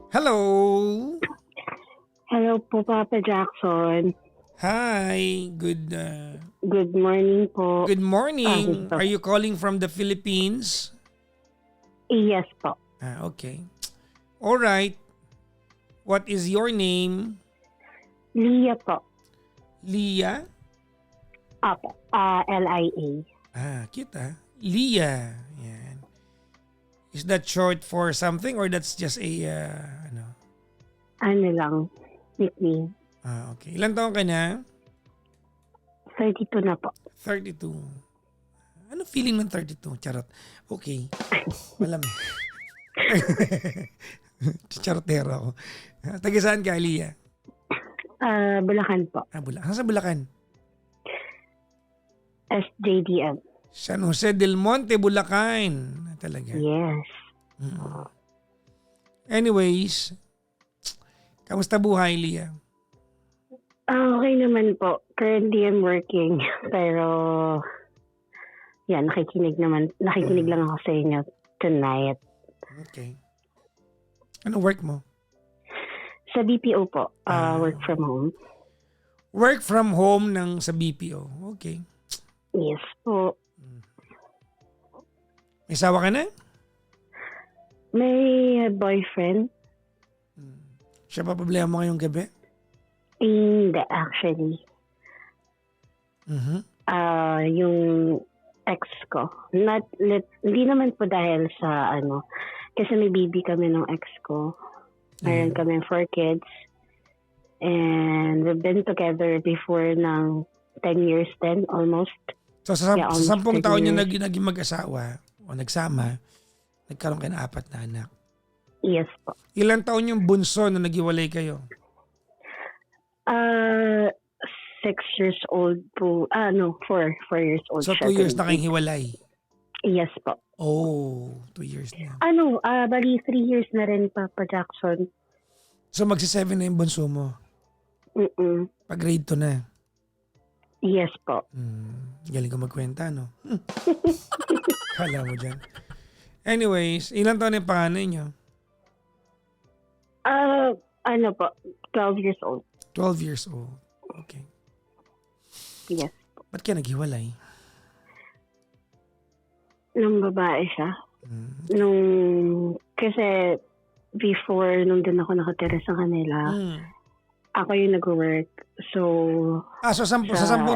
Hello. Hello po, Papa Jackson. Hi. Good morning po. Good morning. Gusto Are ko. you calling from the Philippines? Yes po. Okay. All right. What is your name? Lia po. Leah? Apo. Lia. Cute Leah. Yan. Is that short for something or that's just a ano? Ano lang, nickname. Okay. Ilan taon ka na? 32 na po. 32. Ano feeling ng 32? Charot. Okay. Malam. Charotero ako. Taga saan ka, Leah? Bulacan po. Bulacan. Saan sa Bulacan? SJDM. San Jose del Monte, Bulacan. Talaga. Yes. Anyways, kamusta buhay, Leah? Okay naman po. Currently I'm working. Pero, yan, nakikinig lang ako sa inyo tonight. Okay. Ano work mo? Sa BPO po. Work from home. Work from home sa BPO. Okay. Yes po. May sawa ka na? May boyfriend? Siya pa problema mo ngayong gabi? Hindi, actually. Yung ex ko. Hindi naman po dahil sa kasi may baby kami ng ex ko. Meron kami 4 kids. And we've been together before ng 10 years then, almost. So sa almost 10 10 taon nyo years. naging mag-asawa o nagsama, nagkaroon kayo ng 4 na anak. Yes po. Ilang taon yung bunso na naghiwalay kayo? 6 years old po. 4 years old So siya. 2 years na kayong hiwalay? Yes po. Oh, 2 years na. Bali 3 years na rin, Papa Jackson. So magsi-7 na yung bunso mo? Pag grade 2 na? Yes po. Galing ko magkwenta, no? Kala mo dyan. Anyways, ilang taon na yung panganay nyo? Po, 12 years old. 12 years old. Okay. Yes. Ba't ka naghiwalay? Nung babae siya. Kasi before, nung doon ako nakatira sa kanila, ako yung nag-work. So, so sa 10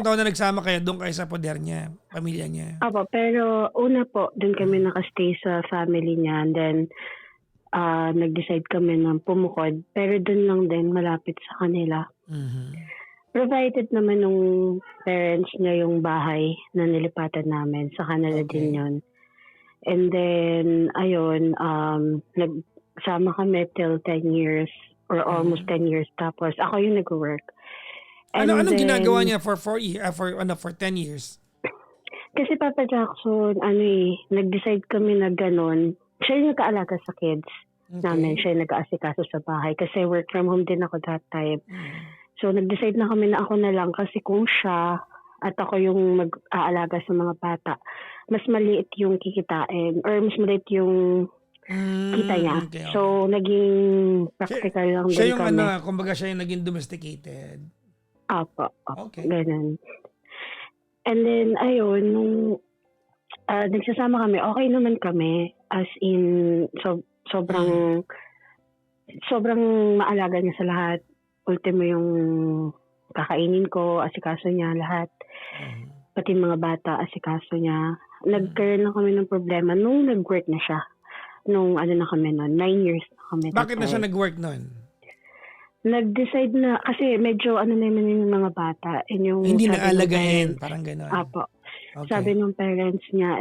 taon na nagsama kayo, doon kayo sa poder niya, pamilya niya? Apo, pero una po, doon kami nakastay sa family niya. And then, nag-decide kami na pumukod. Pero doon lang din, malapit sa kanila. Provided naman nung parents niya yung bahay na nilipatan namin. Sa kanila din yun. And then, ayun, nagsama kami till 10 years or almost 10 years. Tapos, ako yung nag-work. Anong ginagawa niya for 4 years, for 10 years? Kasi Papa Jackson, nag-decide kami na ganun. Siya yung nag-aalaga sa kids namin. Siya yung nag-aasikaso sa bahay. Kasi work from home din ako that time. So, nag-decide na kami na ako na lang kasi kung siya at ako yung mag-aalaga sa mga bata, mas maliit yung kikitain or mas maliit yung kita niya. Okay. So, naging practical lang din kami. Siya yung kumbaga siya yung naging domesticated. Apo. Okay. Ganun. And then, ayun, nung nagsasama kami, okay naman kami. As in, sobrang maalaga niya sa lahat. Ultimo yung kakainin ko, asikaso niya lahat. Pati mga bata, asikaso niya. Nagkaroon lang kami ng problema nung nag-work na siya. Nung na kami noon, 9 years na kami. Bakit na siya nag-work noon? Nag-decide na, kasi medyo naman yung mga bata. Hindi na alagain, parang gano'n. Apo. Okay. Sabi ng parents niya,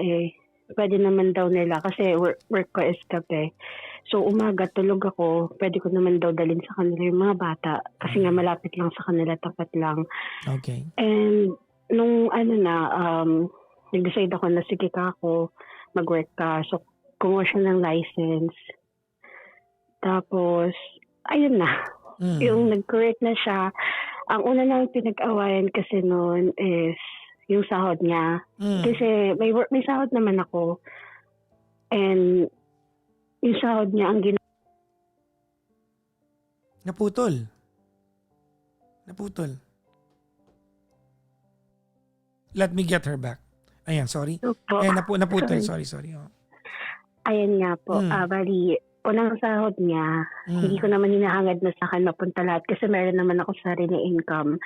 pwede naman daw nila kasi work ko is gabi. So umaga, tulog ako, pwede ko naman daw dalhin sa kanila yung mga bata. Kasi nga malapit lang sa kanila, tapat lang. Okay. And nung nag-decide ako na sige ka ako, mag-work ka. So kumuha siya ng license. Tapos, ayun na. Yung nag-correct na siya. Ang una nang pinag-awayan kasi noon is yung sahod niya. Kasi may sahod naman ako. And yung sahod niya, ang Naputol. Naputol. Let me get her back. Ayan, sorry. Opo. Ayan, naputol. Sorry. Sorry. Oh. Ayan nga po. Bali, unang sahod niya, hindi ko naman hinahangad na sa akin mapunta lahat kasi meron naman ako sarili income.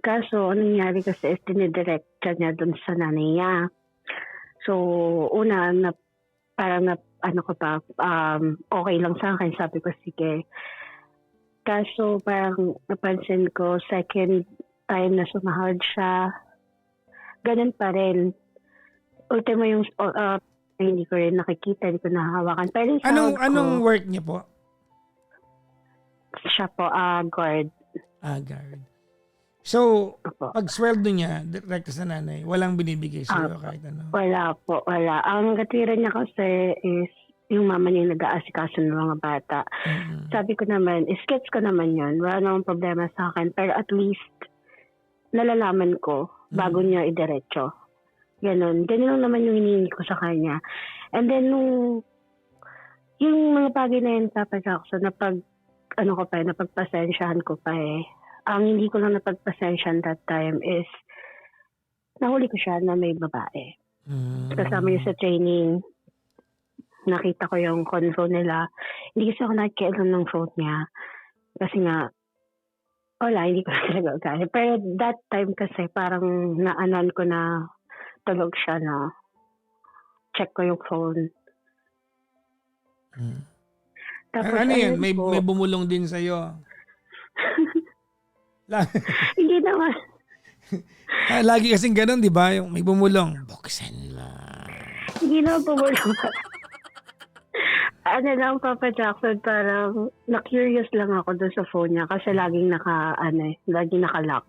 Kaso, anong nangyari kasi is dinidirect siya niya dun sa nanay niya. So, una, parang okay lang sa akin. Sabi ko, sige. Kaso, parang napansin ko, second time na sumahod siya, ganun pa rin. Ultimo yung hindi ko rin nakikita, hindi ko nahahawakan. Pero Anong work niya po? Siya po, guard. Guard. So, Opo. pag sweldo niya, direkta sa nanay, walang binibigay sa'yo kahit ano? Wala po, wala. Ang katwiran niya kasi is yung mama niya yung nag-aasikaso ng mga bata. Sabi ko naman, sketch ko naman yun. Wala namang problema sa akin. Pero at least, nalalaman ko bago niya idiretso. Ganon. Ganun naman yung hinihingi ko sa kanya. And then, yung mga bagay na yun, Papa Jackson, napagpasensyahan ko pa eh. Ang hindi ko lang napagpasensyahan that time is, nahuli ko siya na may babae. Kasama niya sa training, nakita ko yung convo nila. Hindi kasi ako nakikialam ng phone niya. Kasi nga, wala, hindi ko talaga ugali. Pero that time kasi parang naanon ko na tulog siya na check ko yung phone. Tapos, ano yan? May bumulong din sa'yo? Hindi naman. Lagi kasing ganun, di ba? Yung may bumulong. Buksan mo. Hindi naman bumulong. Ano lang, Papa Jackson, parang na-curious lang ako doon sa phone niya kasi laging naka-lock.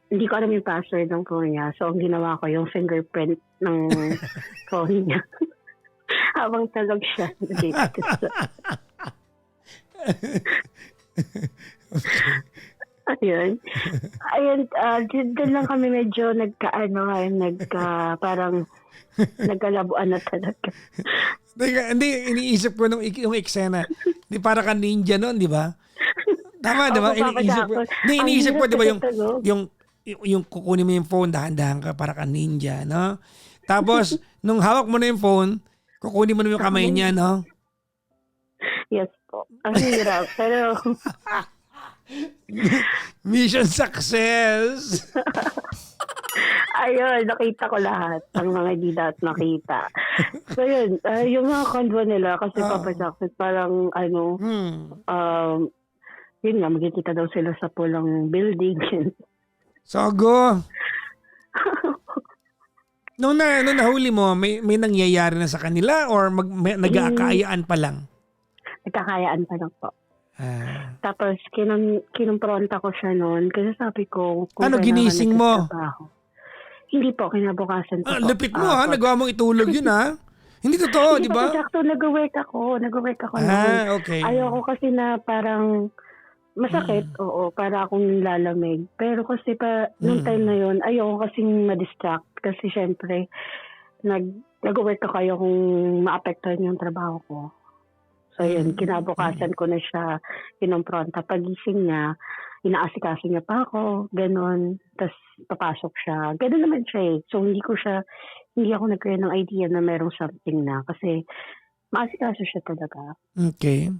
Hindi ko alam yung password ng phone niya. So, ang ginawa ko yung fingerprint ng phone niya. Habang talog siya. Ayun. Doon lang kami medyo parang nagkalabuan na talaga. Hindi, iniisip ko yung eksena. Di para ka ninja noon, di ba? Tama, di ba? Iniisip ko, di ba, yung kukunin mo yung phone, dahan-dahan ka para ka ninja, no? Tapos, nung hawak mo na yung phone, kukunin mo na yung kamay niya, no? Yes po. Ang hirap, pero... Mission success! Ayun, nakita ko lahat. Ang mga hindi dapat nakita. So yun, yung mga convo nila, kasi Papa Jackson, parang yun nga, magkikita daw sila sa pulang building. Sogo! Nung nahuli mo, may nangyayari na sa kanila or nag-aakayaan pa lang? Nagkakayaan pa lang po. Tapos, kinumpronta ko siya noon kasi sabi ko... ginising mo? Hindi po, kinabukasan po. Lupit mo nagawa mong itulog yun Hindi totoo, di ba? Hindi, nag-work ako noon. Okay. Ayoko kasi na parang masakit, oo, para akong lalamig. Pero kasi nung time na yun, ayoko kasing ma-distract kasi syempre, nag-work ako, ayokong maapektuhan yung trabaho ko. So yun, kinabukasan ko na siya kinumpronta. Pagising niya, inaasikaso niya pa ako, ganon. Tapos papasok siya. Ganon naman siya So hindi ako nagkaroon ng idea na merong something na. Kasi maasikaso siya talaga. Okay.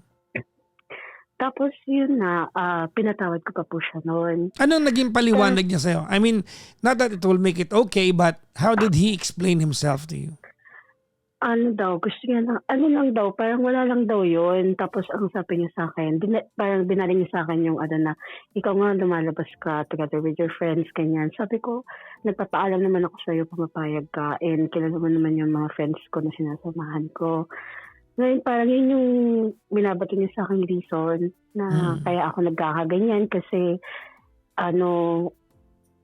Tapos yun na, pinatawad ko pa po siya noon. Anong naging paliwanag niya sa'yo? I mean, not that it will make it okay, but how did he explain himself to you? Gusto niya lang daw, parang wala lang daw yun. Tapos ang sabi niya sa akin, parang binaling niya sa akin yung ikaw nga lumalabas ka together with your friends, ganyan. Sabi ko, nagpapaalam naman ako sa'yo, pumapayag ka, and kilala mo naman yung mga friends ko na sinasamahan ko. Ngayon, parang yun yung binabato niya sa akin reason na kaya ako nagkakaganyan kasi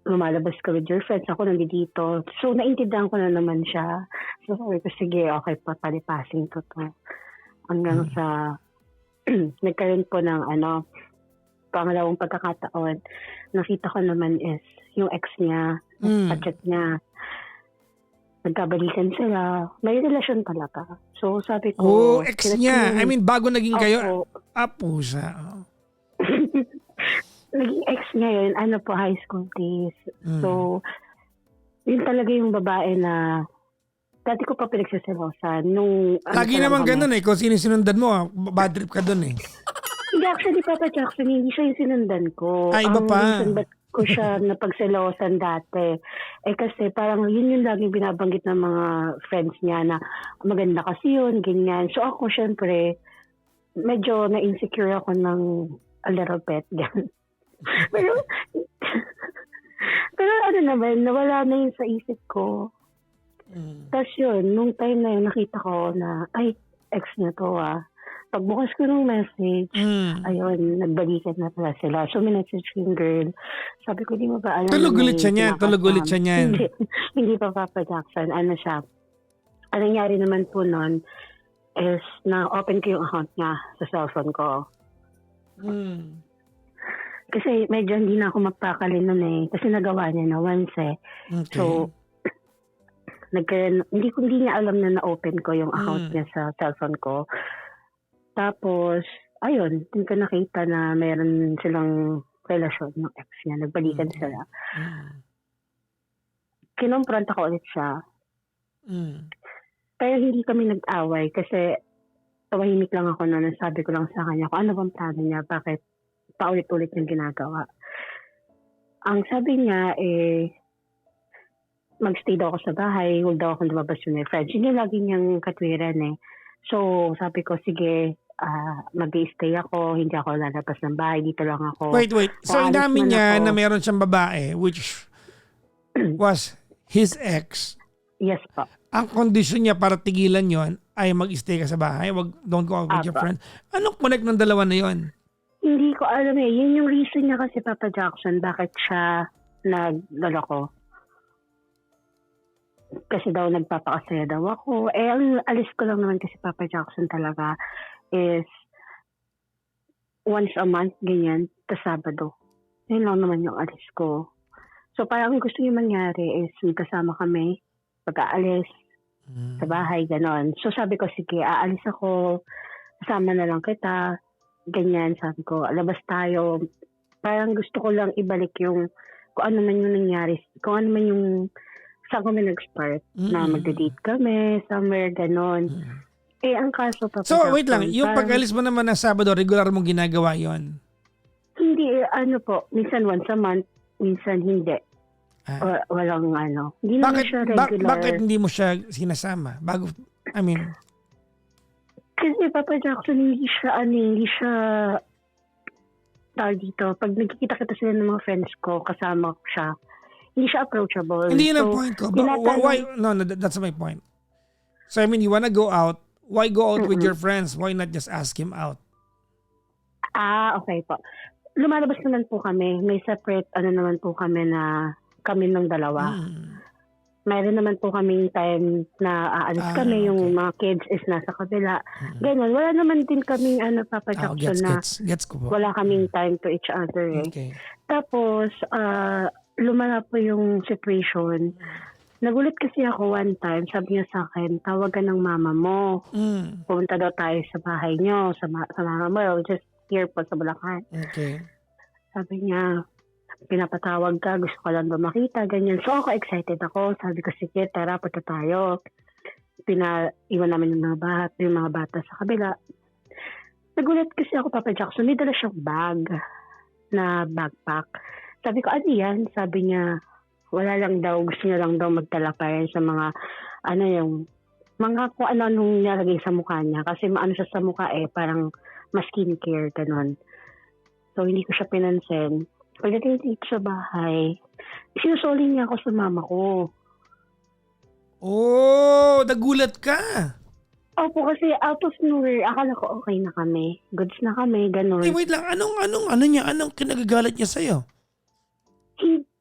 lumalabas ka with your friends, ako nandito. So, naintindihan ko na naman siya. So, sabi ko, sige, okay, papalipasin ko to. Hanggang sa, nagkaroon po ng pangalawang pagkakataon, nakita ko naman is, yung ex niya, pachat niya, nagkabalikan sila. May relasyon talaga. So, sabi ko... ex niya. I mean, bago naging kayo, Pusa. Oh. Naging ex niya yun, high school days. So, yun talaga yung babae na dati ko pa pinagsaselosan. Lagi naman ganun kung sino sinundan mo, bad trip ka dun Hindi, actually, Papa Jackson, hindi siya yung sinundan ko. Iba Ang pa. reason ba't ko siya napagselosan dati, kasi parang yun yung laging binabanggit ng mga friends niya na maganda kasi yun, ganyan. So ako, syempre, medyo na-insecure ako ng a little bit, ganyan. pero, pero naman, nawala na yun sa isip ko. Tapos yun, nung time na yun, nakita ko na, ay, ex na to Pagbukas ko ng message, ayun, nagbalikan na pala sila. So, minessage yung girl. Sabi ko, di mo ba alam? Tulog ulit siya niyan. Hindi pa Papa Jackson. Ano siya? Ang nangyari naman po nun is na-open ko yung account niya sa cellphone ko. Kasi medyo hindi na ako magpakali nun Kasi nagawa niya na once Okay. So, hindi niya alam na na-open ko yung account niya sa cellphone ko. Tapos, ayun, dun ko nakita na meron silang relasyon ng ex niya. Nagbalikan sila. Kinonfront ako ulit siya. Pero hindi kami nag-away kasi tumahimik lang ako noon. Sabi ko lang sa kanya kung ano bang plano niya, bakit paulit-ulit yung ginagawa. Ang sabi niya, magstay daw ako sa bahay, huwag daw akong lumabas yung friends. Yun yung lagi niyang katwiran So, sabi ko, sige, mag-i-stay ako, hindi ako lalabas ng bahay, dito lang ako. Wait. So, inamin niya na meron siyang babae, which was his ex. Yes po. Ang kondisyon niya para tigilan yon ay mag-stay ka sa bahay, don't go out with your friend. Anong connect ng dalawa na yon? Hindi ko alam Yun yung reason niya kasi, Papa Jackson, bakit siya naglaloko. Kasi daw nagpapakasaya daw ako. Ang alis ko lang naman kasi, Papa Jackson, talaga is once a month, ganyan, ta Sabado. Yun lang naman yung alis ko. So parang gusto niya mangyari is kasama kami pag-aalis sa bahay, ganon. So sabi ko, sige, aalis ako, kasama na lang kita, ganyan, sabi ko, labas tayo. Parang gusto ko lang ibalik yung kung ano man yung nangyari, kung ano man yung saan kami nag-start na magde-date kami, somewhere, ganon. Ang kaso, Papa So, Jackson, wait lang. Yung pag-alis mo naman ng Sabado, regular mong ginagawa yon? Hindi, po. Minsan once a month, minsan hindi. Walang Hindi naman siya regular. Bakit hindi mo siya sinasama? Kasi, Papa Jackson, hindi siya tawag dito. Pag nagkikita-kita sila ng mga friends ko, kasama ko siya, hindi siya approachable. Hindi yun ang point ko. Why? No, that's my point. So, you wanna go out, why go out with your friends? Why not just ask him out? Okay po. Lumalabas naman po kami. May separate, naman po kami na kami ng dalawa. Mayroon naman po kaming time na aalis kami. Yung mga kids is nasa kabila. Ganyan. Wala naman din kaming, Papa Jackson, gets ko po. Wala kaming time to each other. Okay. Tapos, lumala po yung situation. Nagulat kasi ako one time, sabi niya sa akin, tawagan ng mama mo. Pumunta daw tayo sa bahay niyo, sa mama mo, just here po sa Bulacan. Okay. Sabi niya, pinapatawag ka, gusto ko lang ba makita, ganyan. So ako excited ako, sabi ko, sige, tara, punta tayo. Pinaiwan namin yung mga bata sa kabila. Nagulat kasi ako, Papa Jackson, may dala siyang bag na backpack. Sabi ko, ano yan? Sabi niya, wala lang daw, gusto niya lang daw magdala pa yan sa mga, yung mga kung ano nung nilagay sa mukha niya. Kasi maano siya sa mukha parang mas skincare, ganon. So, hindi ko siya pinansin. Pagdating dito sa bahay, sinusoli niya ako sa mama ko. Oh, nagulat ka. Opo, kasi out of nowhere, akala ko okay na kami. Goods na kami, ganon. Wait lang, anong kinagagalit niya sa'yo?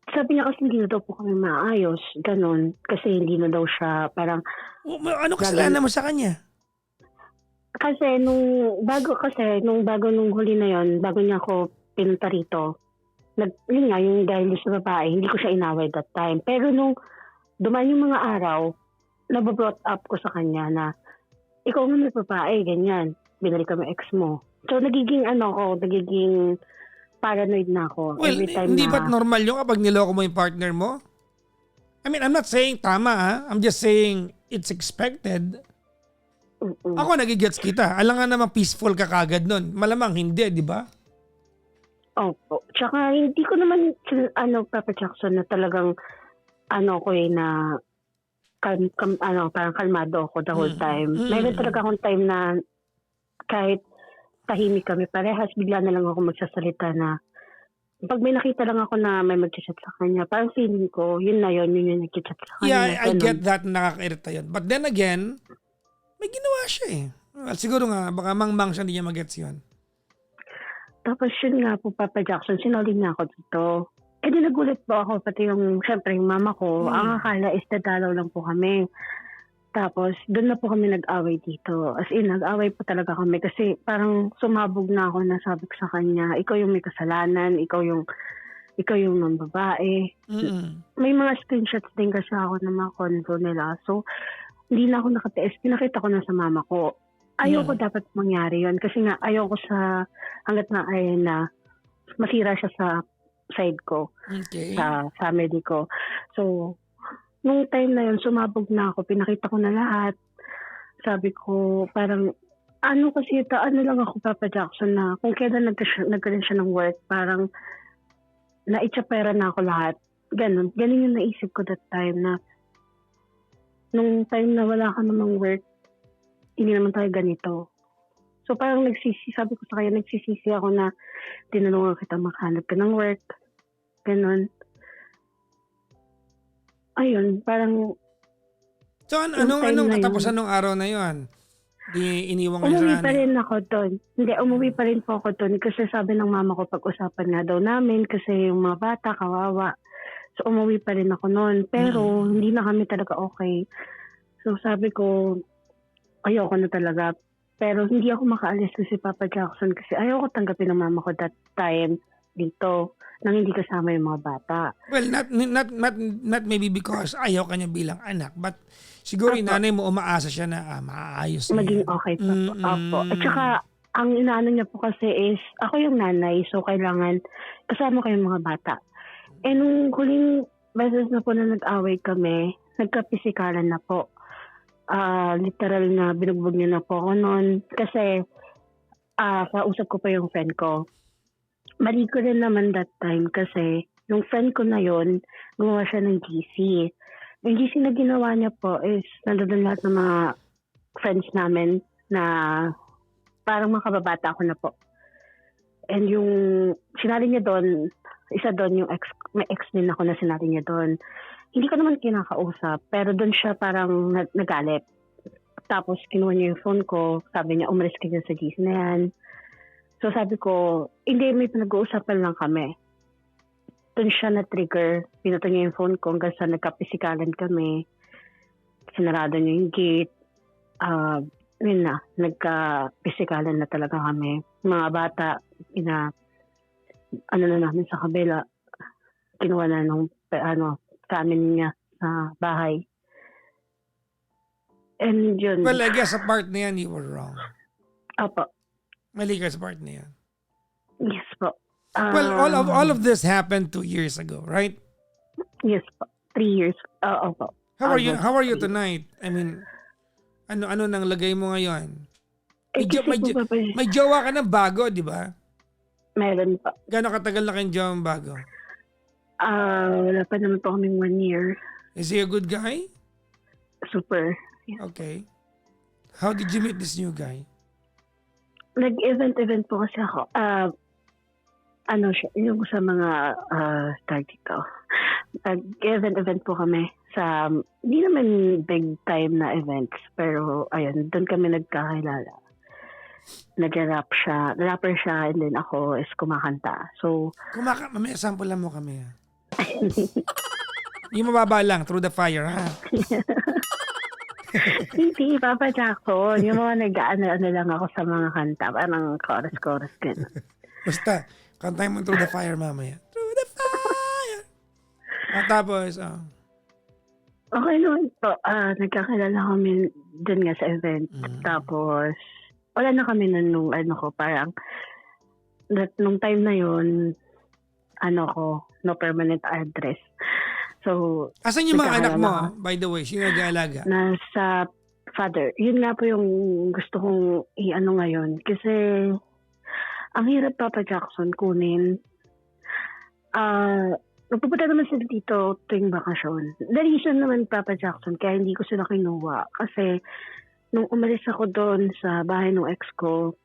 Sabi niya kasi hindi na daw po kami maayos, ganon. Kasi hindi na daw siya parang... Ano kasalanan mo sa kanya? Kasi nung bago huli na yon, bago niya ako pinunta rito, yung dahil sa babae, hindi ko siya inaway that time. Pero nung dumaan yung mga araw, nababrought up ko sa kanya na, ikaw nga may babae, ganyan. Binalik kami ex mo. So, nagiging paranoid na ako Well, every time hindi na... ba't normal yung kapag niloko mo yung partner mo? I mean, I'm not saying tama ha. I'm just saying it's expected. Mm-mm. Ako nagigets kita. Alam nga naman peaceful ka kagad nun. Malamang hindi, di ba? Opo. Tsaka hindi ko naman, Papa Jackson, na talagang, na parang kalmado ako the whole time. Meron talaga akong time na kahit tahimik kami parehas, bigla na lang ako magsasalita na pag may nakita lang ako na may mag-chat sa kanya, parang feeling ko, yun yung nag-chat sa kanya. Yeah, I get that, nakakairita yun. But then again, may ginawa siya eh. Well, siguro nga, baka mangmang siya, hindi niya mag-gets yun. Tapos yun nga po, Papa Jackson, sinuli niya ako dito. Eh di nagulat po ako, pati syempre yung mama ko, ang akala is dadalaw lang po kami. Tapos doon na po kami nag-away dito. As in, nag-away po talaga kami kasi parang sumabog na ako na sabi ko sa kanya, ikaw yung may kasalanan, ikaw yung ng babae. May mga screenshots din kasi ako ng mga convo nila. So, hindi na ako nakatiis. Pinakita ko na sa mama ko. Ayoko dapat mangyari yon kasi nga ayoko hanggat na ay na masira siya sa side ko, sa family ko. So, nung time na yun, sumabog na ako. Pinakita ko na lahat. Sabi ko, parang, kasi lang ako, Papa Jackson, na kung kailan nagkaroon siya ng work, parang naitsapera na ako lahat. Ganun yung naisip ko that time na nung time na wala ka namang work, hindi naman tayo ganito. So parang sabi ko sa kanya, nagsisisi ako na tinulungan kita makahanap ka ng work. Ganun. Ayun, parang... So anong katapusan ng araw na yun? Di iniwan ko umuwi pa rin ako doon. Hindi, umuwi pa rin po ako doon kasi sabi ng mama ko pag-usapan nga daw namin kasi yung mga bata, kawawa. So umuwi pa rin ako noon. Pero hindi na kami talaga okay. So sabi ko, ayoko na talaga. Pero hindi ako makaalis kasi Papa Jackson kasi ayoko tanggapin ng mama ko that time dito nang hindi kasama yung mga bata. Well, not maybe because ayaw ka niya bilang anak, but siguro yung nanay mo umaasa siya na maayos niya. Maging okay pa po. Opo. At saka, ang inaano niya po kasi is, ako yung nanay, so kailangan kasama kayong mga bata. Eh, nung huling beses na po na nag-away kami, nagkapisikalan na po. Literal na binugbog niya na po ako noon. Kasi, kausap ko pa yung friend ko. Mali ko rin naman that time kasi yung friend ko na yon gumawa siya ng GC. Yung GC na ginawa niya po is nandun lahat ng mga friends namin na parang mga kababata ako na po. And yung sinali niya doon, isa doon yung may ex din ako na sinali niya doon. Hindi ko naman kinakausap, pero doon siya parang nagalit. Tapos kinuha niya yung phone ko, sabi niya umalis ka dyan sa GC na yan. So sabi ko, hindi, may pinag-uusapan lang kami. Doon siya na-trigger. Pinuto niya yung phone ko hanggang sa nagkapisikalan kami. Sinarado niya yung gate. Yun na, nagkapisikalan na talaga kami. Mga bata, na namin sa kabila. Kinuha na nung family niya sa bahay. And yun. Well, I guess sa part na yan, you were wrong. Opo. Mali ka sa part na yan. Yes po. Well, all of this happened 2 years ago, right? Yes po. 3 years. Opo. How are you tonight? I mean, ano nang lagay mo ngayon? May jowa ka na bago, di ba? Meron po. Gano'ng katagal na kayong jowa bago? Wala pa naman po kaming 1 year. Is he a good guy? Super. Yeah. Okay. How did you meet this new guy? Nag-event po kasi ako. Siya, yung sa mga tag dito. Nag-event po kami sa, hindi naman big time na events, pero ayun, doon kami nagkakilala. Rapper siya, and then ako is kumakanta. So, Mamaya sample lang mo kami. Yung mababa lang, Through the Fire, ha? Hindi, Papa Jackson. Yung mga nag-ano lang ako sa mga kanta. Parang chorus, gano'n. Basta, kantahin mo Through the Fire mamaya. Through the Fire! At tapos, Okay naman po. Nagkakilala kami dun nga sa event. Tapos, wala na kami nun nung parang nung time na yon no permanent address. So, Asan yung mga anak mo, nagkakalaga by the way? Sino nag-aalaga? nasa father. Yun nga po yung gusto kong ngayon. Kasi, ang hirap, Papa Jackson, kunin. Nagpupunta naman sila dito tuwing bakasyon. The reason naman, Papa Jackson, kaya hindi ko sila kinuha. Kasi, nung umalis ako doon sa bahay ng ex ko,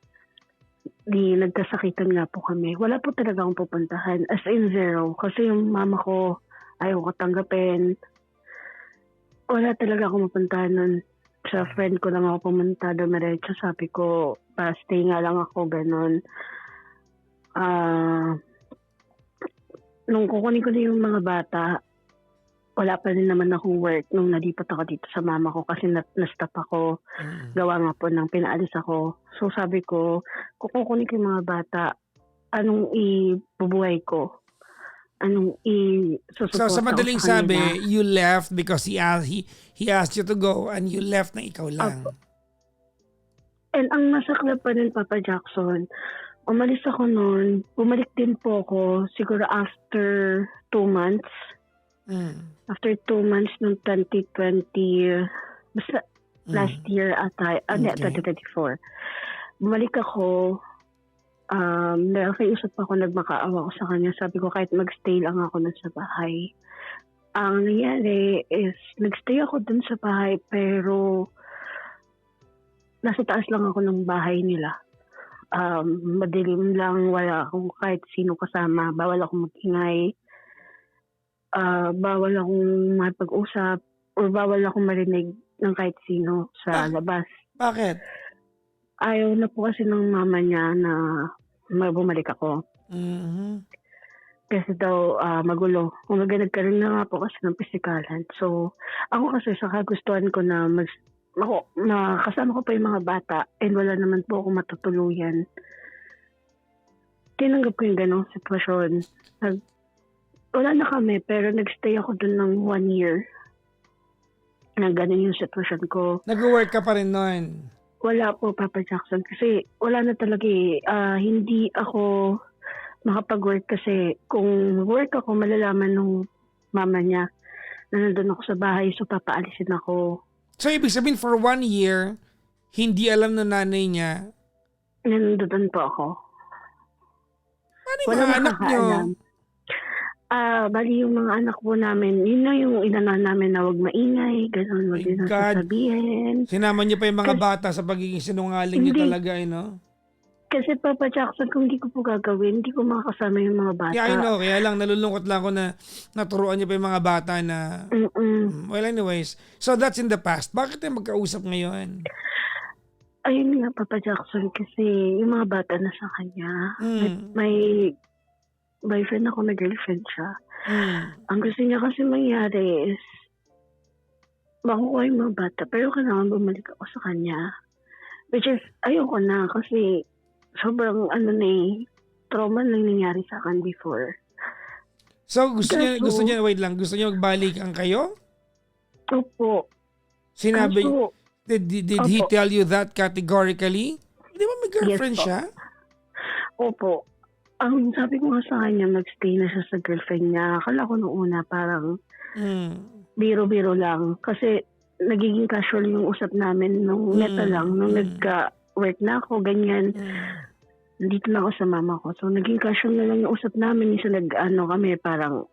nagkasakitan nga po kami. Wala po talaga akong pupuntahan. As in zero. Kasi yung mama ko, ayaw ko tanggapin. Wala talaga akong mapuntahan nun. Sa friend ko lang ako pumunta. Dumiretso, sabi ko, stay nga lang ako, ganun. Nung kukunin ko na yung mga bata, wala pa rin naman akong work nung nalipat ako dito sa mama ko kasi na-stop ako. Gawa nga po ng pinaalis ako. So sabi ko, kung kukunin ko yung mga bata, anong ibubuhay ko? Anong So sa madaling sa sabi, kanila? you left because he asked you to go and you left na ikaw lang. And ang masakla pa rin, Papa Jackson, umalis ako noon, bumalik din po ako siguro after 2 months. After 2 months ng 2020, basta last year ata, 2024. Bumalik ako, nakiusap ako, nagmakaawa ko sa kanya. Sabi ko kahit magstay lang ako dun sa bahay. Ang nangyari is, nagstay ako dun sa bahay pero nasa taas lang ako ng bahay nila. Madilim lang, wala akong kahit sino kasama, bawal akong magingay. Bawal akong mapag-usap or bawal akong marinig ng kahit sino sa labas. Bakit? Ayaw na po kasi ng mama niya na bumalik ako. Kasi daw magulo. Umaga nagkaroon na nga po kasi ng pisikalan. So, ako kasi sa kagustuhan ko na kasama ko pa yung mga bata and wala naman po akong matutuluyan. Tinanggap ko yung ganong sitwasyon. Wala na kami, pero nagstay ako dun ng 1 year. Na ganun yung sitwasyon ko. Nag-work ka pa rin noon? Wala po, Papa Jackson. Kasi wala na talaga hindi ako makapag-work kasi kung work ako, malalaman nung mama niya na nandun ako sa bahay, so papaalisin ako. So, ibig sabihin for 1 year, hindi alam ng nanay niya? Nandun po ako. Ano yung mga anak niyo? Bali yung mga anak po namin, yun na yung inanan namin na huwag maingay, gano'n, huwag din sasabihin. Sinama niyo pa yung mga bata sa pagiging sinungaling niyo talaga, no? Kasi Papa Jackson, kung hindi ko po gagawin, hindi ko makakasama yung mga bata. Yeah, I know. Kaya lang, nalulungkot lang ako na naturuan niyo pa yung mga bata na... Well, anyways. So, that's in the past. Bakit tayo magkausap ngayon? Ayun nga, Papa Jackson, kasi yung mga bata na sa kanya, may boyfriend ako, may girlfriend siya. Ang gusto niya kasi mangyari is makukuha yung mga bata, pero kailangan bumalik ako sa kanya. Which is, ayoko na kasi sobrang trauma lang nangyari sa akin before. So, gusto niya, wait lang, gusto niya magbalikan kayo? Opo. Sinabi, did he tell you that categorically? Di ba may girlfriend siya? Opo. Ang sabi ko nga sa kanya, magstay na siya sa girlfriend niya. Akala ko noong una parang biro-biro lang. Kasi nagiging casual yung usap namin nung neta lang. Nung nagka-work na ako, ganyan. Nandito na ako sa mama ko. So naging casual na lang yung usap namin. Isa kami, parang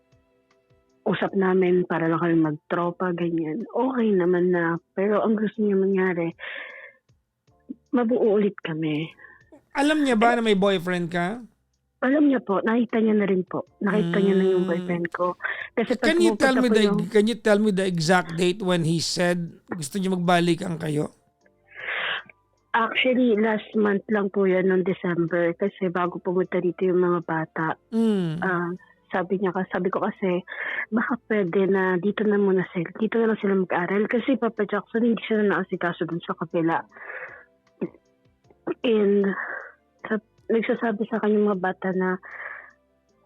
usap namin para lang kami magtropa, ganyan. Okay naman na. Pero ang gusto niya mangyari, mabuo ulit kami. Alam niya ba na may boyfriend ka? Alam niya po, nakita niya na rin po. Nakita niya na yung boyfriend ko. Kasi Can you tell me the exact date when he said gusto niya magbalikan kayo? Actually, last month lang po yan, noong December. Kasi bago pumunta dito yung mga bata. Sabi ko kasi, baka pwede na dito na muna sila. Dito na lang sila mag-aral. Kasi Papa Jackson, hindi sila naasikaso dun sa kapila. And nagsasabi sa kanya mga bata na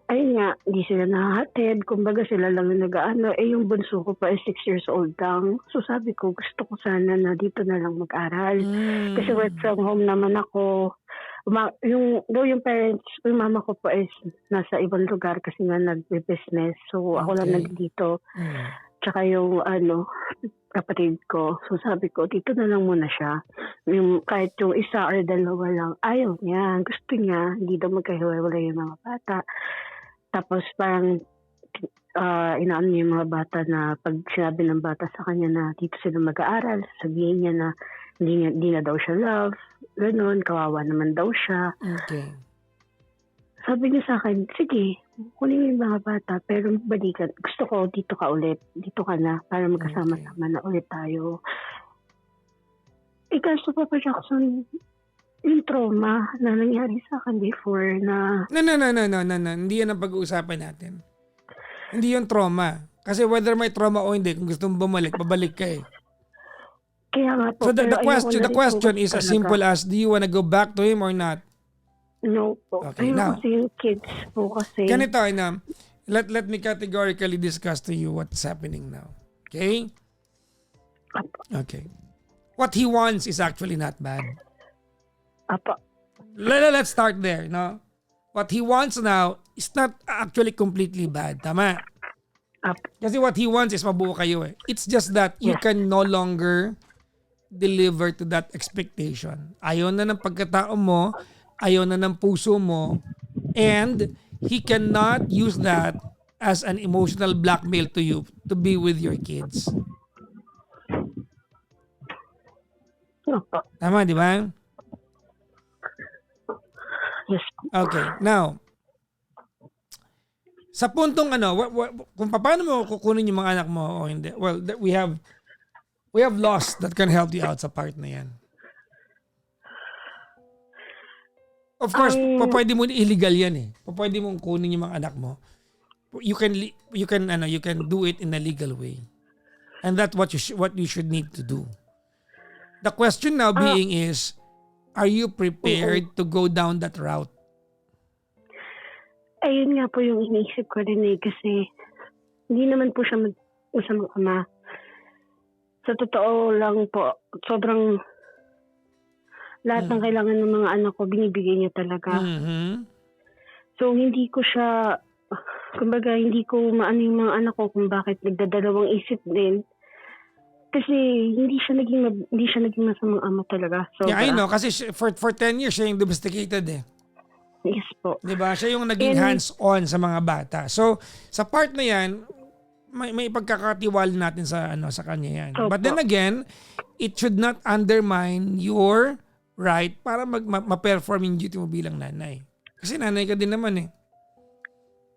ayun nga, hindi sila nahahatid. Kumbaga sila lang yung nag-aano. Yung bunso ko pa is 6 years old lang. So sabi ko, gusto ko sana na dito na lang mag-aral. Kasi work from home naman ako. Yung parents, yung mama ko po is nasa ibang lugar kasi nga nagbe-business. So ako lang nandito. Tsaka yung kapatid ko. So sabi ko, dito na lang muna siya. Kahit yung isa or dalawa lang, ayaw niya. Gusto niya, hindi daw magkahiwalay yung mga bata. Tapos parang inaano niya yung mga bata na pag sinabi ng bata sa kanya na dito sila mag-aaral, sabihin niya na hindi na daw siya love. Ganon, kawawa naman daw siya. Okay. Sabi niya sa akin, sige, kunin mo yung mga bata, pero balikan. Gusto ko, dito ka ulit. Dito ka na, para magkasama-sama na ulit tayo. Kaso Papa Jackson, yung trauma na nangyari sa akin before na... No. Hindi yan ang pag-uusapan natin. Hindi yung trauma. Kasi whether may trauma o hindi, kung gusto mo bumalik, babalik ka eh. Kaya nga po. So the question is as simple as, do you wanna go back to him or not? No po. Okay, now. Kasi yung kids po kasi. Ganito, let me categorically discuss to you what's happening now. Okay? Okay. What he wants is actually not bad. Apo. Let's start there, no? What he wants now is not actually completely bad. Tama? Apo. Kasi what he wants is mabuo kayo eh. It's just that you can no longer deliver to that expectation. Ayaw na ng pagkatao mo, ayaw na ng puso mo, and he cannot use that as an emotional blackmail to you to be with your kids. Apo. Tama, di ba? Yes. Okay, now, sa puntong kung paano mo kukunin yung mga anak mo o hindi, well, we have laws that can help you out sa part na yan. Of course, pwede mo illegal yan eh. Pwede mong kunin yung mga anak mo. You can do it in a legal way. And that's what you should need to do. The question now being is, are you prepared to go down that route? Ayun nga po yung iniisip ko rin eh, kasi hindi naman po siya masamang ama. Sa totoo lang po, sobrang lahat ng kailangan ng mga anak ko, binibigay niya talaga. Mm-hmm. So, hindi ko siya, kumbaga, hindi ko maano yung mga anak ko kung bakit nagdadalawang isip din. Kasi hindi siya naging masamang ama talaga. Sobra. Yeah, I know. Kasi for 10 years, siya yung domesticated eh. Yes po. Diba? Siya yung naging hands-on sa mga bata. So, sa part na yan, may pagkakatiwala natin sa kanya yan. Opo. But then again, it should not undermine your right para ma-perform yung duty mo bilang nanay. Kasi nanay ka din naman eh.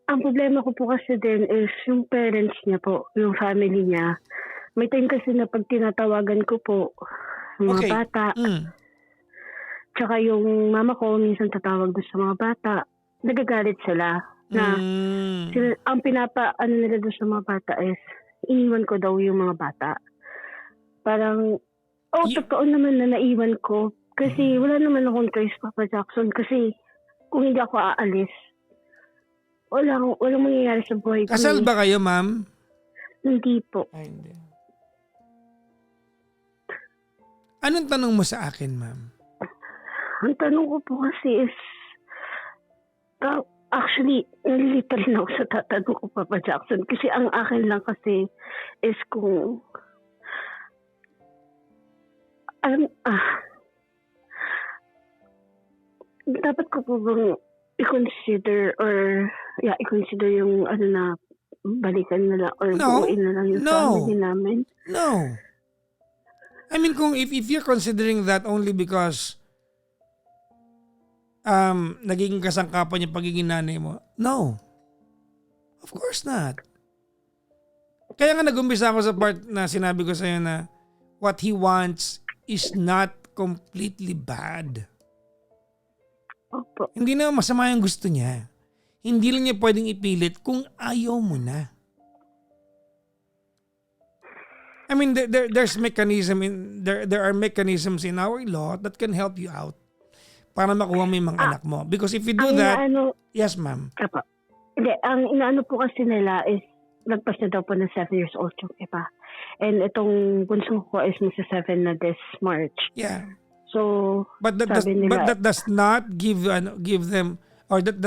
Ang problema ko po kasi din is yung parents niya po, yung family niya. May time kasi na pag tinatawagan ko po, mga bata, tsaka yung mama ko minsan tatawag doon sa mga bata, nagagalit sila na sila, ang nila doon sa mga bata is iniwan ko daw yung mga bata. Parang, totoo naman na naiwan ko. Kasi wala naman akong choice, Papa Jackson. Kasi kung hindi ako aalis, walang mangyayari sa buhay ko. Kasal ba kayo, ma'am? Hindi po. Ay, hindi. Anong tanong mo sa akin, ma'am? Ang tanong ko po kasi is, actually, nalilito rin ako sa tatanong ko, Papa Jackson. Kasi ang akin lang kasi is kung, dapat ko po bang i-consider yung na balikan na lang or buuin na lang yung family namin? No. I mean, kung if you're considering that only because naging kasangkapan yung pagiging nanay mo, no. Of course not. Kaya nga nag-umpisa ako sa part na sinabi ko sa'yo na what he wants is not completely bad. Opo. Hindi na masama yung gusto niya. Hindi lang niya pwedeng ipilit kung ayaw mo na. I mean, there's mechanism there are mechanisms in our law that can help you out para makuha mo yung mga anak mo. Because if you do that, yes, ma'am. Opo. Hindi, ang inaano po kasi nila is nagpas na daw po ng 7 years old yung iba. And itong bunso ko is magsa 7 na this March. Yeah. So, But sabi nila, that does not give them, or that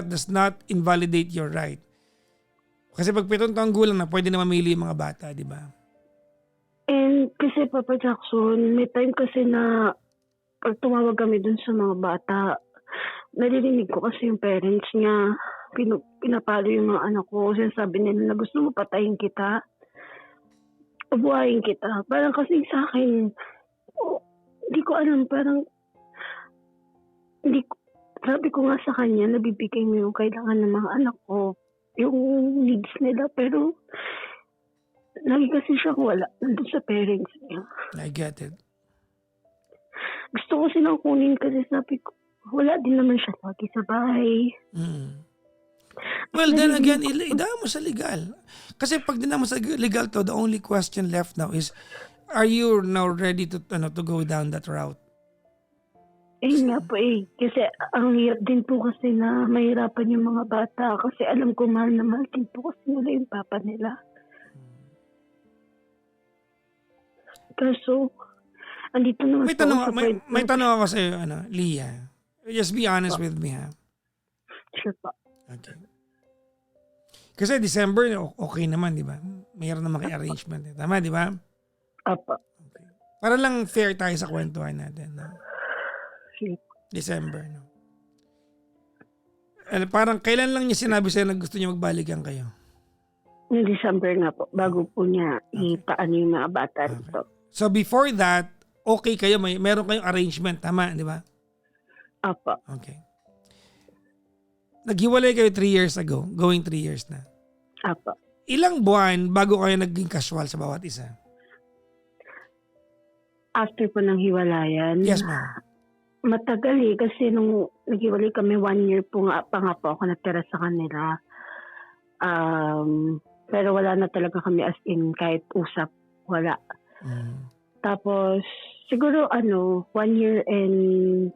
does not invalidate your right. Kasi pag 7 taong gulang na, pwede na mamili yung mga bata, di ba? and kasi Papa Jackson, may time kasi na pag tumawag kami dun sa mga bata, naririnig ko kasi yung parents niya, pinapalo yung mga anak ko. Sinasabi nila na gusto mo patayin kita, ubuhayin kita. Parang kasi sa akin, hindi ko alam, parang, hindi ko, sabi ko nga sa kanya, nabibigay mo yung kailangan ng mga anak ko, yung needs nila, pero, lagi kasi siya wala, nandun sa parents niya. I get it. Gusto ko silang kunin kasi sabi ko, wala din naman siya lagi sa bahay. Well, then again, idaan mo sa legal. Kasi pag dinaan mo sa legal to, the only question left now is, are you now ready to go down that route? Nga po kasi ang hirap din po kasi na mahirapan yung mga bata kasi alam ko mahal na mahal din po kasi nila yung papa nila. Kaso, andito naman may tanong ako sa iyo, Leah. Just be honest with me, ha? Sure po. Okay. Kasi December, okay naman, di ba? Mayroon naman kay arrangement. Tama, di ba? Opo. Okay. Para lang fair tayo sa kwentuhan natin. No? Sure. December, no? Parang kailan lang niya sinabi sa'yo na gusto niya magbalikan kayo? Noong December nga po, bago po niya ipaano yung mga bata rito. So before that, okay kayo, meron kayong arrangement, tama, di ba? Opo. Okay. Naghiwalay kayo 3 years ago, going 3 years na. Opo. Ilang buwan bago kayo naging casual sa bawat isa? After po ng hiwalayan, Yes, ma'am. matagal kasi nung naghiwalay kami 1 year po nga po ako natira sa kanila. Pero wala na talaga kami as in kahit usap, wala. Tapos siguro 1 year and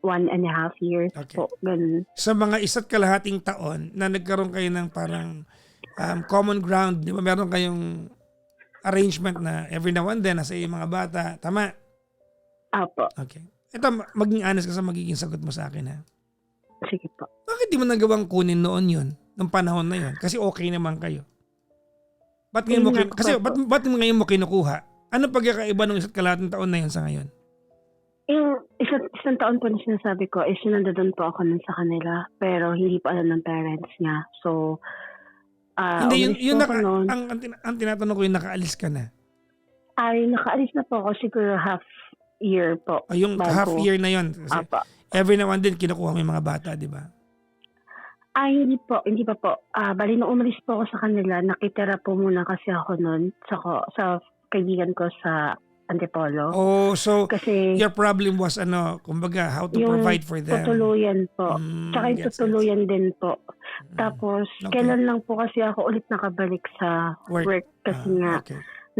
1.5 years Okay. po. Ganun. Sa mga 1.5 taon na nagkaroon kayo ng parang common ground, di ba meron kayong arrangement na every now and then nasa iyo mga bata, tama? Apo. Okay. Ito, maging honest ka sa magiging sagot mo sa akin, ha? Sige po. Bakit di mo nagawang kunin noon yun? Nung panahon na yun? Kasi okay naman kayo. Ba't mo ngayon mo kinukuha? Ano pagkakaiba ng 1.5 taon na yun sa ngayon? Yung isang taon po na sinasabi ko is nandun po ako nun sa kanila pero hindi pa alam ng parents niya. So, hindi, ang tinatanong ko yung nakaalis ka na. Ay, nakaalis na po ako siguro half year po. Yung half year na yun. Kasi every now and then kinukuha mo yung mga bata, di ba? Ay, hindi pa po. Bali nung umalis po ako sa kanila, nakitira po muna kasi ako nun sa kaibigan ko sa Antipolo. Oh, so kasi your problem was kumbaga how to provide for them. Tutuluyan po. Tsaka yung tutuluyan din po. Tapos, kailan lang po kasi ako ulit nakabalik sa work kasi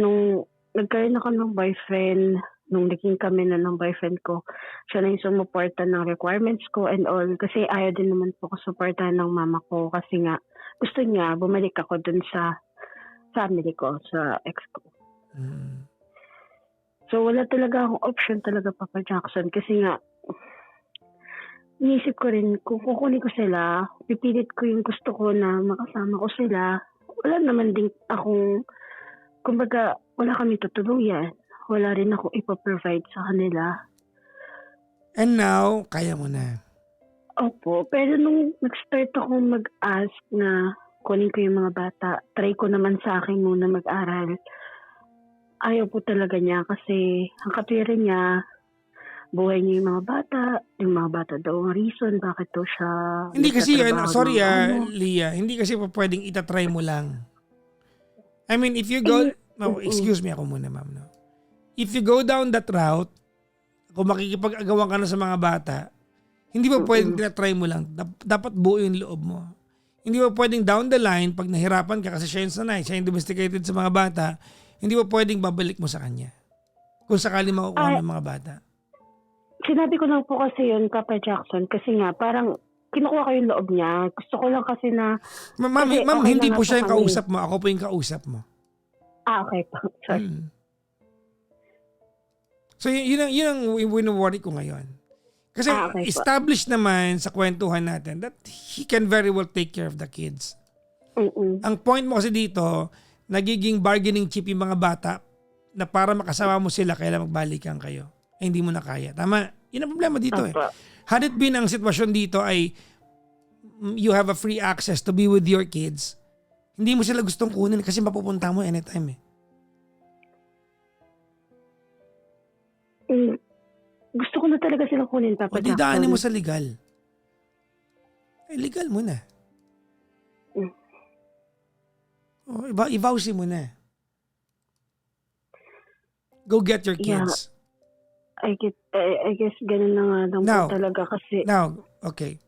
nung nagkaroon ako ng boyfriend, nung naging kami na ng boyfriend ko, siya na yung sumuporta ng requirements ko and all. Kasi ayaw din naman po ko suportahan ng mama ko kasi nga gusto niya bumalik ako dun sa family ko, sa ex ko. So, wala talaga akong option talaga, Papa Jackson. Kasi nga, inisip ko rin, kung kukunin ko sila, pipilit ko yung gusto ko na makasama ko sila. Wala naman din akong, kumbaga, wala kami tutuluyan. Wala rin akong ipoprovide sa kanila. And now, kaya mo na. Opo, pero nung nag-start ako mag-ask na kunin ko yung mga bata, try ko naman sa akin muna mag-aral. Ayaw po talaga niya kasi ang katwiran niya, buhay niya yung mga bata daw ang reason bakit daw siya... Hindi kasi, Leah, hindi kasi pwedeng itatry mo lang. I mean, if you go... excuse me ako muna, ma'am. No? If you go down that route, kung makikipag-agawan ka na sa mga bata, hindi ba pwedeng tinatry mo lang? Dapat buo yung loob mo. Hindi ba pwedeng down the line, pag nahirapan ka kasi siya yung sanay, siya yung domesticated sa mga bata, hindi ba pwedeng babalik mo sa kanya? Kung sakali makukuha ng mga bata. Sinabi ko lang po kasi yun, Papa Jackson, kasi nga parang kinukuha ko yung loob niya. Gusto ko lang kasi na, Ma'am, kasi ma'am, okay hindi na po nga siya yung kami. kausap mo. Ako po yung kausap mo. Okay po. Sorry. So, yun ang wino-worry ko ngayon. Kasi Okay po. established naman sa kwentuhan natin that he can very well take care of the kids. Ang point mo kasi dito, nagiging bargaining chip yung mga bata na para makasama mo sila, kailangan magbalikan kayo. Eh, hindi mo na kaya. Tama? Yun ang problema dito eh. Opo. Had it been ang sitwasyon dito ay you have a free access to be with your kids, hindi mo sila gustong kunin kasi mapupunta mo anytime eh. Gusto ko na talaga silang kunin, Papa O di Jackson. daanin mo sa legal. Eh, legal mo na. O, i-vowsy mo na. Go get your kids. I guess ganun na nga lang Now, po talaga kasi. Now, okay.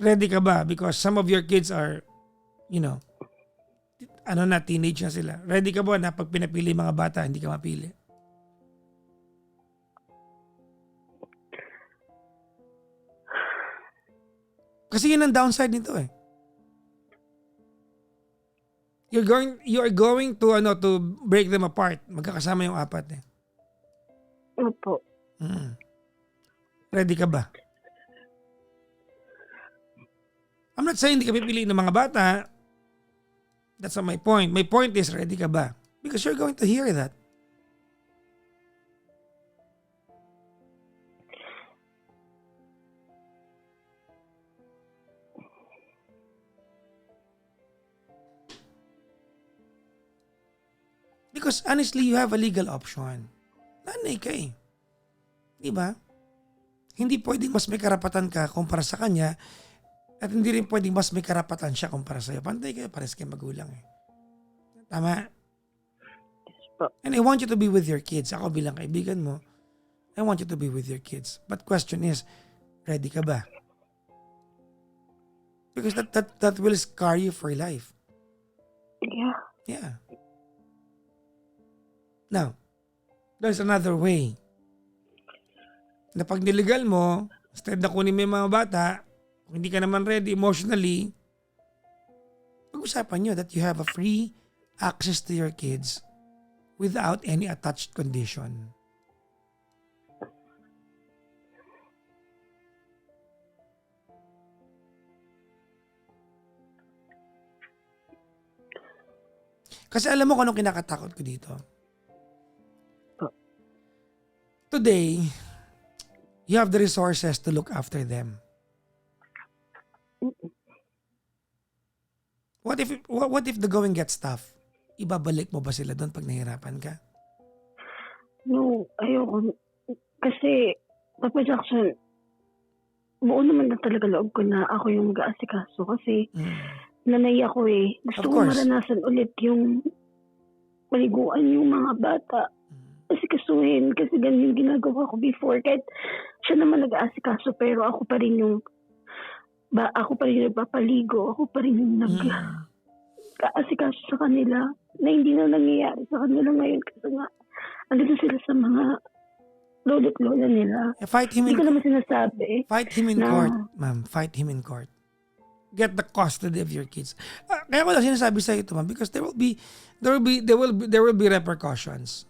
Ready ka ba? Because some of your kids are, teenage na sila. Ready ka ba na pag pinapili mga bata, hindi ka mapili? Kasi yun ang downside nito eh. You are going to break them apart. Magkakasama yung apat eh. Opo. Ready ka ba? I'm not saying hindi ka pipiliin ng mga bata. That's not my point. My point is, ready ka ba? Because you're going to hear that. Because honestly, you have a legal option. Nanay ka eh. Di ba? Hindi pwedeng mas may karapatan ka kumpara sa kanya at hindi rin pwedeng mas may karapatan siya kumpara sa'yo. Pantay kayo, pares kayo magulang eh. Tama? And I want you to be with your kids. Ako bilang kaibigan mo, I want you to be with your kids. But question is, ready ka ba? Because that will scar you for life. Yeah. Yeah. Now, there's another way. Na pag niligal mo, instead na kunin mo yung mga bata, kung hindi ka naman ready emotionally, pag-usapan nyo that you have a free access to your kids without any attached condition. Kasi alam mo kung anong kinakatakot ko dito? Today, you have the resources to look after them. What if the going gets tough? Ibabalik mo ba sila doon pag nahirapan ka? No, ayoko. Kasi, Papa Jackson, buo naman na talaga loob ko na ako yung mag-aasikaso kasi nanay ako eh. Gusto ko maranasan ulit yung paliguan yung mga bata. Asikasuhin kasi ganun yung ginagawa ko before. Kahit siya naman nag-aasikaso pero ako pa rin yung nagpapaligo. Ako pa rin yung nag-aasikaso sa kanila na hindi na nangyayari sa kanila ngayon kasi nga andito sila sa mga lolo't lola nila. Fight him hindi ko naman sinasabi. Fight him in court, ma'am. Fight him in court. Get the custody of your kids. Kaya ko lang sinasabi sa ito, ma'am, because there will be repercussions.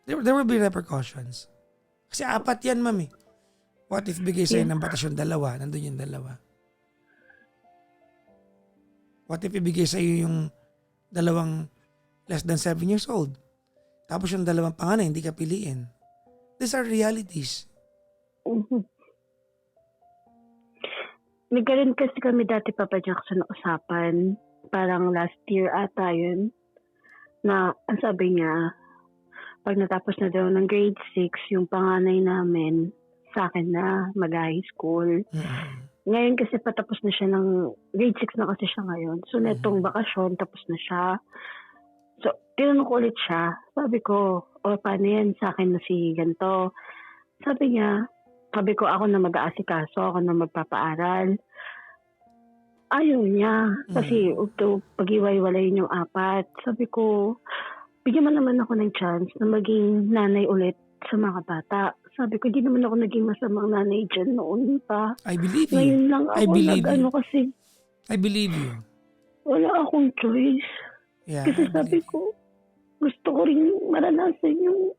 There will be repercussions. Kasi apat yan, ma'am eh. What if bigay sa'yo ng batas yung dalawa? Nandun yung dalawa. What if ibigay sa'yo yung dalawang less than 7 years old? Tapos yung dalawang panganay, hindi ka piliin. These are realities. Nagkaroon kasi kami dati, Papa Jackson, na usapan. Parang last year ata yun. Na ang sabi niya, pag natapos na daw ng grade 6, yung panganay namin, sa akin na mag-high school. Ngayon kasi patapos na siya ng grade 6 na kasi siya ngayon. So netong bakasyon, tapos na siya. So, tinanong ko ulit siya. Sabi ko, paano yan? Sa akin na si ganito. Sabi ko, ako na mag-aasikaso, ako na magpapaaral. Ayaw niya. Kasi pag-iwalay-walayin yung apat. Sabi ko, bigyan mo naman ako ng chance na maging nanay ulit sa mga bata. Sabi ko, di naman ako naging masamang nanay dyan noon pa. I believe you. Ngayon lang I ako believe you. kasi I believe you. wala akong choice. Yeah, Kasi I sabi believe you. ko, gusto ko rin maranasan yung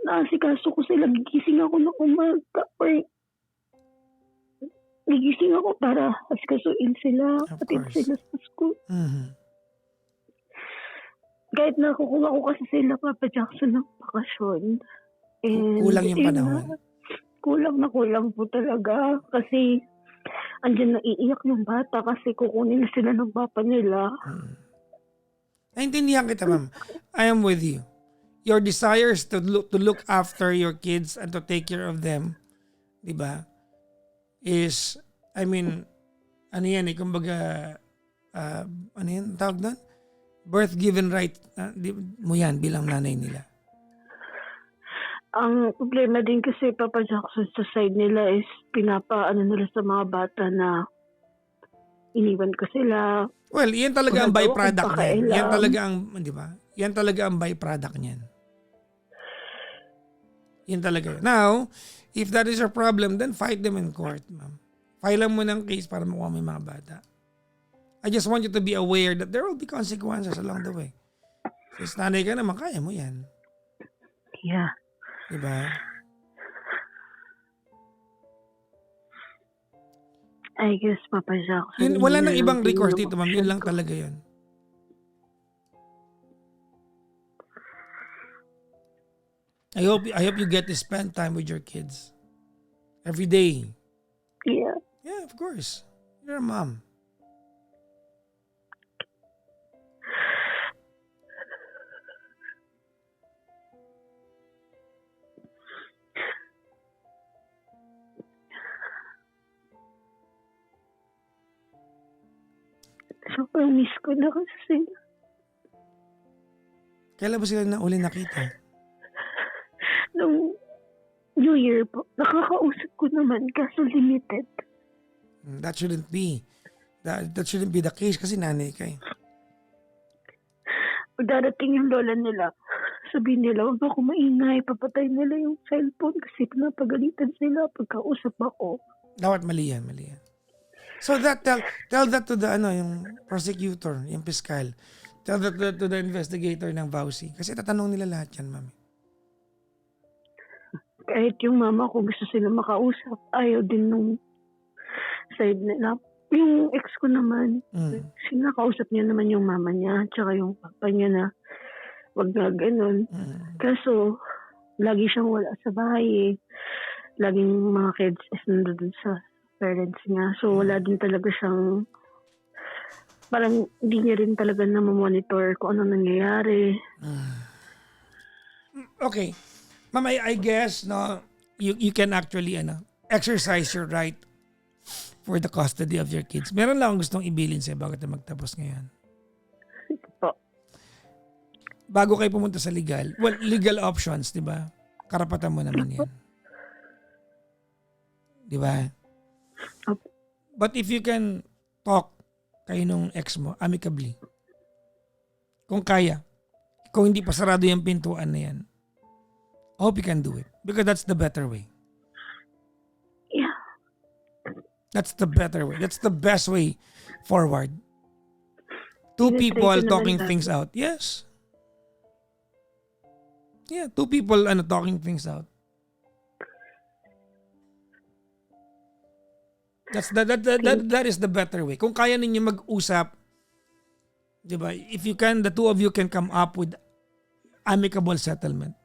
naasikaso ko sila. Gigising ako ng umaga or gigising ako para asikasuin sila, Of patid course. sila sa school. Mhm. Kahit nakukuha ko kasi sila, Papa Jackson, ng bakasyon. And, Kulang yung yun panahon. na, kulang po talaga. Kasi, andyan naiiyak yung bata kasi kukunin na sila ng papa nila. Naintindihan kita, ma'am. I am with you. Your desires to look after your kids and to take care of them, di ba? Is, I mean, ano yan eh, kumbaga, ano yan, tawag doon? Birth given right mo yan bilang nanay nila. Ang problema din kasi, Papa Jackson, sa side nila is pinapaano nila sa mga bata na iniwan ko sila. Well, yan talaga ang Wala daw byproduct akong niyan. Yan pakialam. talaga ang, di ba? Yan talaga ang byproduct niyan. Yan talaga. Now, if that is your problem, then fight them in court, ma'am. Filean mo ng case para makuha mo yung mga bata. I just want you to be aware that there will be consequences along the way. Since nanay ka naman, kaya mo yan. Yeah. Diba? I guess, Papa Jackson. Yun, wala nang yun ibang lang din recourse yung dito, ma'am. option Yun lang ko. talaga yun. I hope you get to spend time with your kids. Every day. Yeah. Yeah, of course. You're a mom. Sobrang miss ko na kasi. Kailan ba sila na uli nakita? Nung New Year po, nakakausap ko naman kaso limited. That shouldn't be. That shouldn't be the case kasi nanay ka eh. Pag darating yung lola nila, sabihin nila, huwag ako maingay, papatay nila yung cellphone kasi pinapagalitan sila pagkausap ako. Dapat mali yan, mali yan. So that tell that to the yung prosecutor, yung piskal. Tell that to the investigator ng Vauci. Kasi tatanong nila lahat yan, mami. Kahit yung mama ko gusto sila makausap, ayaw din nung side nila. Yung ex ko naman, sinakausap niya naman yung mama niya, tsaka yung papa niya na wag na ganun. Kaso, lagi siyang wala sa bahay eh. Laging mga kids is nandun sa parents niya. So, wala din talaga siyang, parang hindi niya rin talaga na monitor kung ano nangyayari. Okay. Ma'am, I guess no, you can actually exercise your right for the custody of your kids. Meron lang akong gustong ibilin sa'yo bago tayo magtapos ngayon. Po. Bago kayo pumunta sa legal, well, legal options, di ba? Karapatan mo naman yan. Di ba? But if you can talk kayo nung ex mo amicably, kung kaya, kung hindi pa sarado yung pintuan na yan, I hope you can do it. Because that's the better way. Yeah. That's the better way. That's the best way forward. Two Tinatry people ko naman talking dati. things out. Yes. Yeah, two people talking things out. That is the better way. Kung kaya ninyo mag-usap, 'di ba? If you can, the two of you can come up with amicable settlement.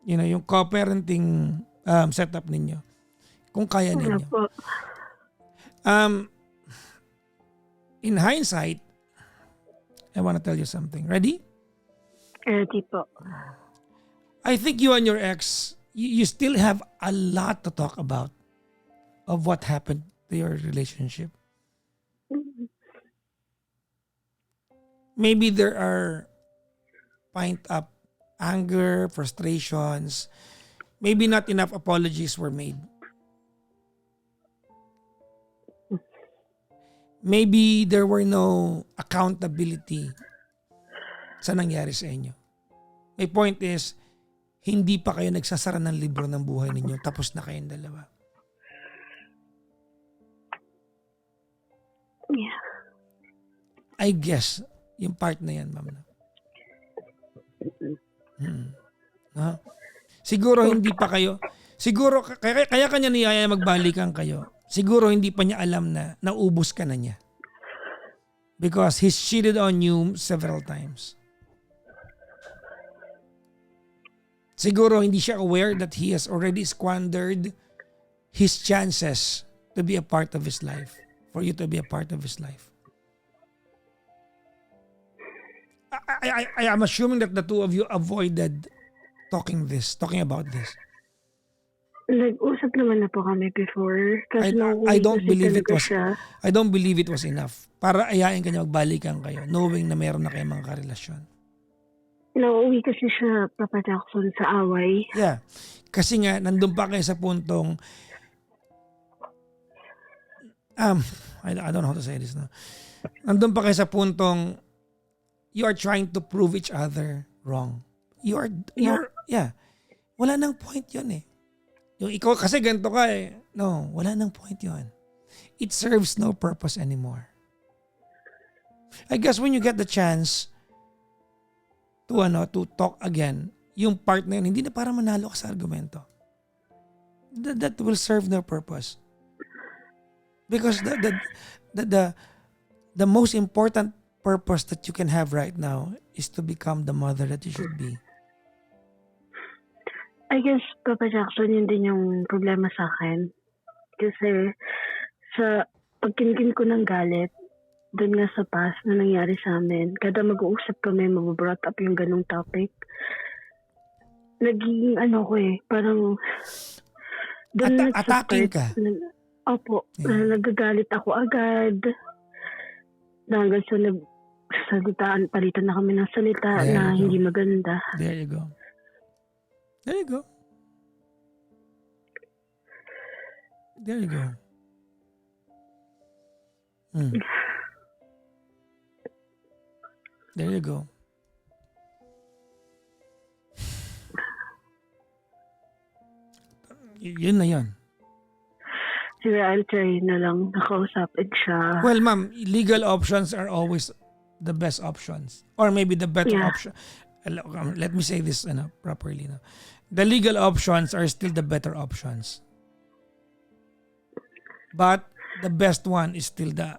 You know, yung co-parenting setup ninyo. Kung kaya Wala ninyo. po. In hindsight, I want to tell you something. Ready? Ready po. I think you and your ex, you still have a lot to talk about of what happened to your relationship. Maybe there are pent up anger, frustrations. Maybe not enough apologies were made. Maybe there were no accountability sa nangyari sa inyo. My point is, hindi pa kayo nagsasara ng libro ng buhay ninyo. Tapos na kayong dalawa. Yeah. I guess, yung part na yan, ma'am. Ha? Siguro hindi pa kayo, siguro, kaya kanya niyaya magbalikan kayo. Siguro hindi pa niya alam na naubos ka na niya. Because he's cheated on you several times. Siguro hindi siya aware that he has already squandered his chances to be a part of his life. For you to be a part of his life. I am assuming that the two of you avoided talking about this. Nag-usap naman na po kami before. Kasi I don't believe it was enough para ayain kanya magbalikan kayo knowing na meron na kayong mga karelasyon. Nauwi kasi siya, Papa Jackson, sa away. Yeah. Kasi nga, nandun pa kayo sa puntong I don't know how to say this now. Nandun pa kayo sa puntong you are trying to prove each other wrong. Wala nang point yun eh. Yung ikaw kasi ganito ka eh. No, wala nang point yun. It serves no purpose anymore. I guess when you get the chance to talk again, yung part na yun, hindi na para manalo ka sa argumento. That will serve no purpose. Because the most important purpose that you can have right now is to become the mother that you should be. I guess, Papa Jackson, yun din yung problema sa akin. Kasi sa pagkingin ko ng galit, doon nga sa past na nangyari sa amin, kada mag-uusap kami, mababrought up yung ganong topic, naging parang attacking ka? Opo. Nagagalit ako agad. Hanggang sa nagsalitaan, palitan na kami ng salita na hindi maganda. There you go. There you go. There you go. There you go. Yun na yun. Siguro I'll try na lang nakausapin siya. Well, ma'am, legal options are always the best options. Or maybe the better option. Let me say this properly. No? The legal options are still the better options. But the best one is still the,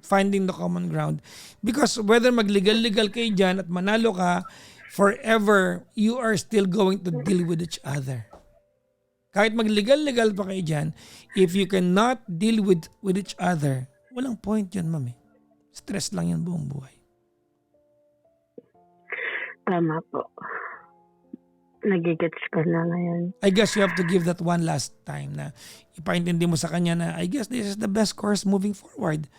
finding the common ground. Because whether mag-legal kayo dyan at manalo ka, forever, you are still going to deal with each other. Kahit mag-legal pa kayo dyan, if you cannot deal with each other, walang point yun, ma'am. Stress lang yan buong buhay. Tama po. Nagigets ko na ngayon. I guess you have to give that one last time na ipaintindi mo sa kanya na I guess this is the best course moving forward.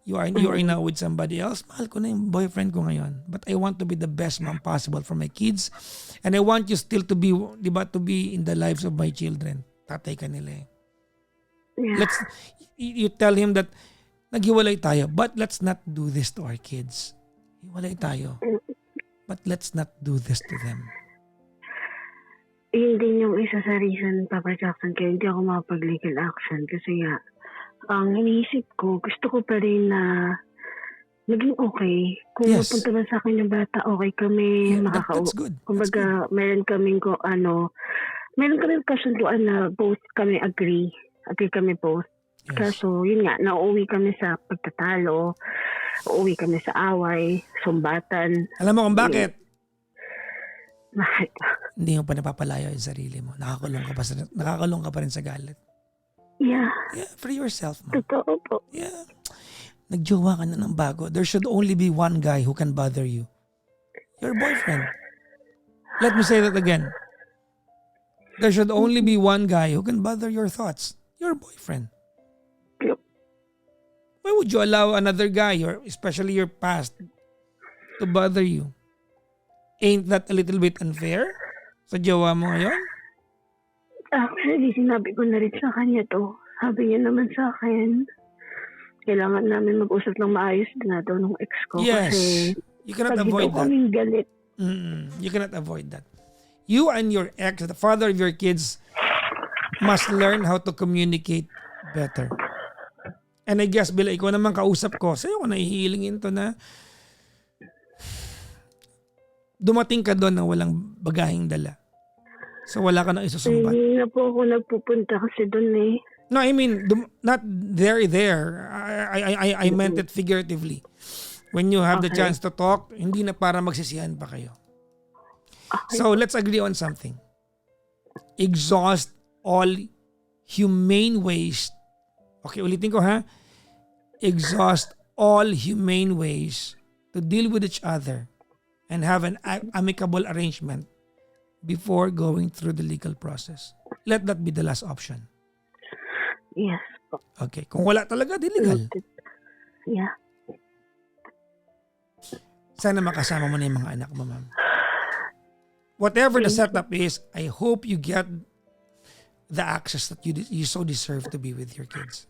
You are now with somebody else. Mahal ko na yung boyfriend ko ngayon. But I want to be the best mom possible for my kids. And I want you still to be, to be in the lives of my children. Tatay ka nila eh. Yeah. You tell him that naghiwalay tayo, but let's not do this to our kids. Hiwalay tayo. But let's not do this to them. Yun din yung isa sa reason, Papa Jackson, kaya hindi ako makapag-legal action. Kasi nga, ang iniisip ko, gusto ko pa rin na maging okay. Kung mapunta man sa akin yung bata, okay kami, that's good. Kumbaga, meron kaming kasunduan na both kami agree. Agree kami both. Yes. Kaso, yun nga, nauwi kami sa pagtatalo, uuwi kami sa away, sumbatan. Alam mo kung bakit? Bakit? Hindi mo pa napapalayo yung sarili mo. Nakakulong ka pa rin sa galit. Yeah. Yeah, for yourself, ma'am. Totoo po. Yeah. Nagjowa ka na ng bago. There should only be one guy who can bother you. Your boyfriend. Let me say that again. There should only be one guy who can bother your thoughts. Your boyfriend. Yep. Why would you allow another guy, or especially your past, to bother you? Ain't that a little bit unfair sa jowa mo ngayon? Actually, sinabi ko na rin sa kanya to. Sabi niya naman sa akin, kailangan namin mag-usap ng maayos na daw ng ex ko. Yes. Kasi You cannot pag avoid daw that. kaming galit, You cannot avoid that. You and your ex, the father of your kids, must learn how to communicate better. And I guess, Bila, ikaw naman kausap ko, sa'yo ko nahihilingin to na dumating ka doon na walang bagahing dala. So wala ka nang isusumbat. Hindi na po ako nagpupunta kasi doon eh. No, I mean, not there. I meant it figuratively. When you have the chance to talk, hindi na para magsisihan pa kayo. Okay. So let's agree on something. Exhaust all humane ways. Okay, ulitin ko ha. Exhaust all humane ways to deal with each other and have an amicable arrangement before going through the legal process. Let that be the last option. Yes po. Okay, kung wala talaga, di legal. Yeah. Sana makasama mo na yung mga anak mo, ma'am. Whatever the setup is, I hope you get the access that you so deserve to be with your kids.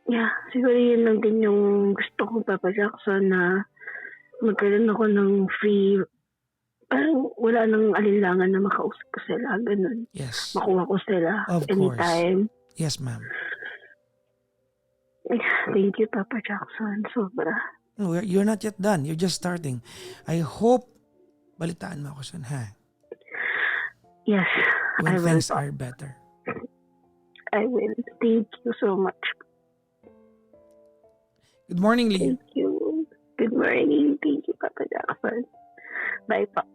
Yeah, siguro yun lang din yung gusto ko, Papa Jackson, na magkaroon ako ng free, parang wala nang alinlangan na makausap ko sila, ganun. Yes. Makuha ko sila Of course. anytime. Yes, ma'am. Thank you, Papa Jackson. Sobra. No, you're not yet done. You're just starting. I hope balitaan mo ako soon, ha? Yes, When I will. things are better. I will. Thank you so much. Good morning, Lee. Thank you. Good morning. Thank you, Papa Jackson. Bye, Pa.